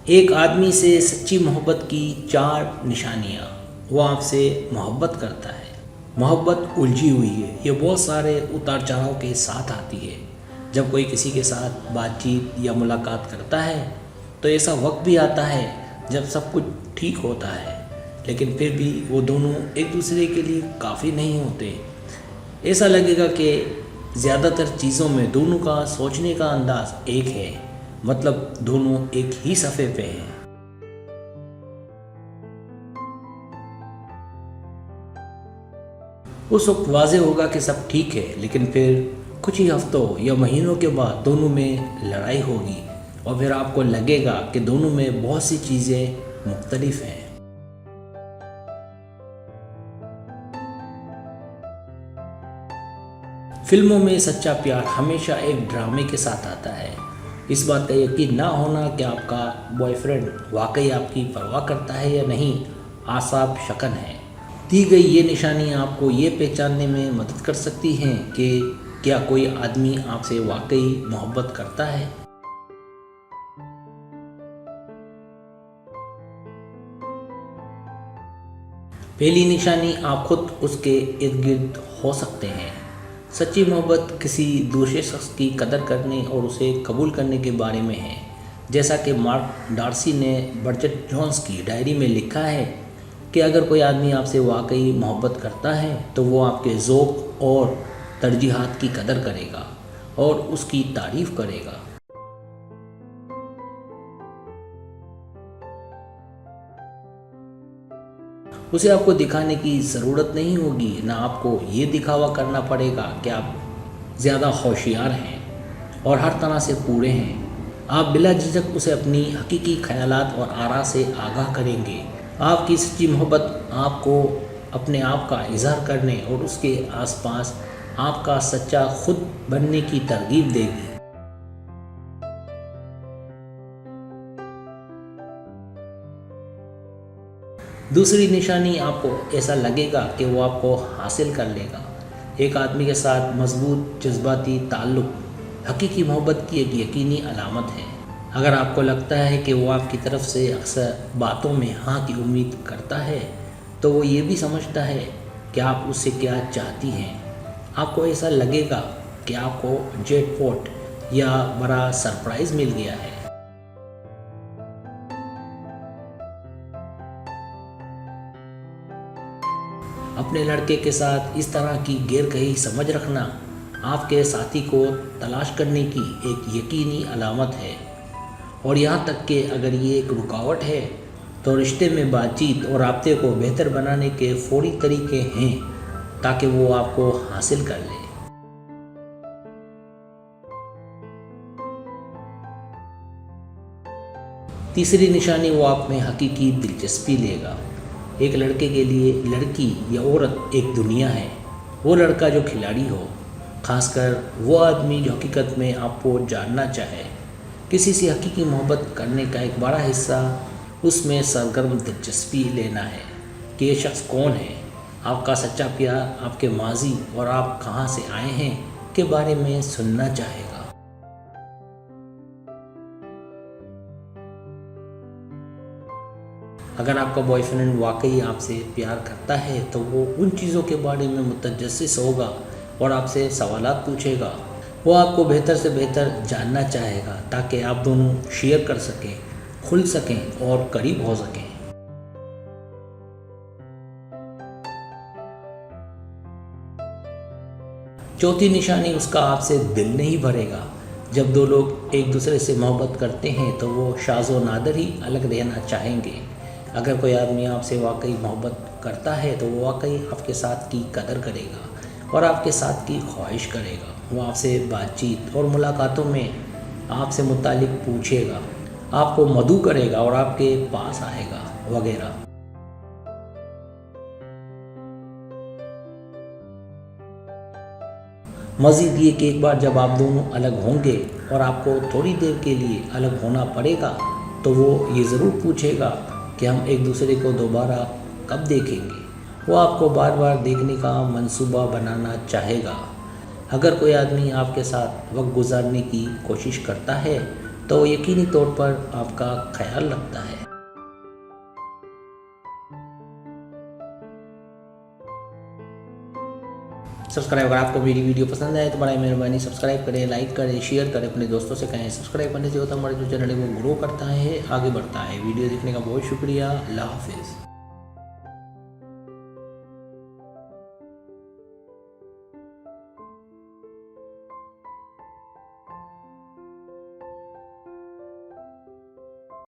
एक आदमी से सच्ची मोहब्बत की 4 निशानियाँ। वो आपसे मोहब्बत करता है। मोहब्बत उलझी हुई है, ये बहुत सारे उतार चढ़ाव के साथ आती है। जब कोई किसी के साथ बातचीत या मुलाकात करता है तो ऐसा वक्त भी आता है जब सब कुछ ठीक होता है, लेकिन फिर भी वो दोनों एक दूसरे के लिए काफ़ी नहीं होते। ऐसा लगेगा कि ज़्यादातर चीज़ों में दोनों का सोचने का अंदाज एक है, मतलब दोनों एक ही सफ़े पे हैं। उस वक्त वाज़ेह होगा कि सब ठीक है, लेकिन फिर कुछ ही हफ्तों या महीनों के बाद दोनों में लड़ाई होगी और फिर आपको लगेगा कि दोनों में बहुत सी चीज़ें मुख्तलिफ हैं। फिल्मों में सच्चा प्यार हमेशा एक ड्रामे के साथ आता है। इस बात का यकीन ना होना कि आपका बॉयफ्रेंड वाकई आपकी परवाह करता है या नहीं, आसाब शकन है। दी गई ये निशानी आपको ये पहचानने में मदद कर सकती हैं कि क्या कोई आदमी आपसे वाकई मोहब्बत करता है। पहली निशानी, आप खुद उसके इर्द गिर्द हो सकते हैं। सच्ची मोहब्बत किसी दूसरे शख्स की कदर करने और उसे कबूल करने के बारे में है। जैसा कि मार्क डार्सी ने बर्जेट जोन्स की डायरी में लिखा है कि अगर कोई आदमी आपसे वाकई मोहब्बत करता है तो वो आपके ज़ौक़ और तरजीहात की कदर करेगा और उसकी तारीफ़ करेगा। उसे आपको दिखाने की ज़रूरत नहीं होगी, ना आपको ये दिखावा करना पड़ेगा कि आप ज़्यादा होशियार हैं और हर तरह से पूरे हैं। आप बिला झिझक उसे अपनी हकीकी ख़यालात और आरा से आगाह करेंगे। आपकी सच्ची मोहब्बत आपको अपने आप का इज़हार करने और उसके आसपास आपका सच्चा खुद बनने की तरगीब देगी। दूसरी निशानी, आपको ऐसा लगेगा कि वो आपको हासिल कर लेगा। एक आदमी के साथ मजबूत जज्बाती ताल्लुक़ हकीकी मोहब्बत की एक यकीनी अलामत है। अगर आपको लगता है कि वो आपकी तरफ से अक्सर बातों में हाँ की उम्मीद करता है, तो वो ये भी समझता है कि आप उससे क्या चाहती हैं। आपको ऐसा लगेगा कि आपको जैकपॉट या बड़ा सरप्राइज़ मिल गया है। अपने लड़के के साथ इस तरह की गैर-कही समझ रखना आपके साथी को तलाश करने की एक यकीनी अलामत है। और यहाँ तक कि अगर ये एक रुकावट है तो रिश्ते में बातचीत और राब्ते को बेहतर बनाने के फ़ौरी तरीके हैं ताकि वो आपको हासिल कर ले। तीसरी निशानी, वो आप में हकीकी दिलचस्पी लेगा। एक लड़के के लिए लड़की या औरत एक दुनिया है। वो लड़का जो खिलाड़ी हो, खासकर वो आदमी जो हकीकत में आपको जानना चाहे। किसी से हकीकी मोहब्बत करने का एक बड़ा हिस्सा उसमें सरगर्म दिलचस्पी लेना है कि ये शख्स कौन है। आपका सच्चा प्यार आपके माजी और आप कहाँ से आए हैं के बारे में सुनना चाहेगा। अगर आपका बॉयफ्रेंड वाकई आपसे प्यार करता है तो वो उन चीज़ों के बारे में मुतजस्सिस होगा और आपसे सवालात पूछेगा। वो आपको बेहतर से बेहतर जानना चाहेगा ताकि आप दोनों शेयर कर सकें, खुल सकें और करीब हो सकें। चौथी निशानी, उसका आपसे दिल नहीं भरेगा। जब दो लोग एक दूसरे से मोहब्बत करते हैं तो वो शाज़ो नादर ही अलग रहना चाहेंगे। अगर कोई आदमी आपसे वाकई मोहब्बत करता है तो वो वाकई आपके साथ की कदर करेगा और आपके साथ की ख्वाहिश करेगा। वो आपसे बातचीत और मुलाकातों में आपसे मुतालिक पूछेगा, आपको मदऊ करेगा और आपके पास आएगा वगैरह। मज़ीद ये कि एक बार जब आप दोनों अलग होंगे और आपको थोड़ी देर के लिए अलग होना पड़ेगा तो वो ये ज़रूर पूछेगा कि हम एक दूसरे को दोबारा कब देखेंगे। वो आपको बार बार देखने का मंसूबा बनाना चाहेगा। अगर कोई आदमी आपके साथ वक्त गुजारने की कोशिश करता है तो यकीनी तौर पर आपका ख्याल रखता है। सब्सक्राइब, अगर आपको मेरी वीडियो पसंद आए तो बड़ी मेहरबानी सब्सक्राइब करें, लाइक करें, शेयर करें, अपने दोस्तों से कहें। सब्सक्राइब करने से होता है हमारा जो चैनल है वो ग्रो करता है, आगे बढ़ता है। वीडियो देखने का बहुत शुक्रिया। अल्लाह हाफिज़।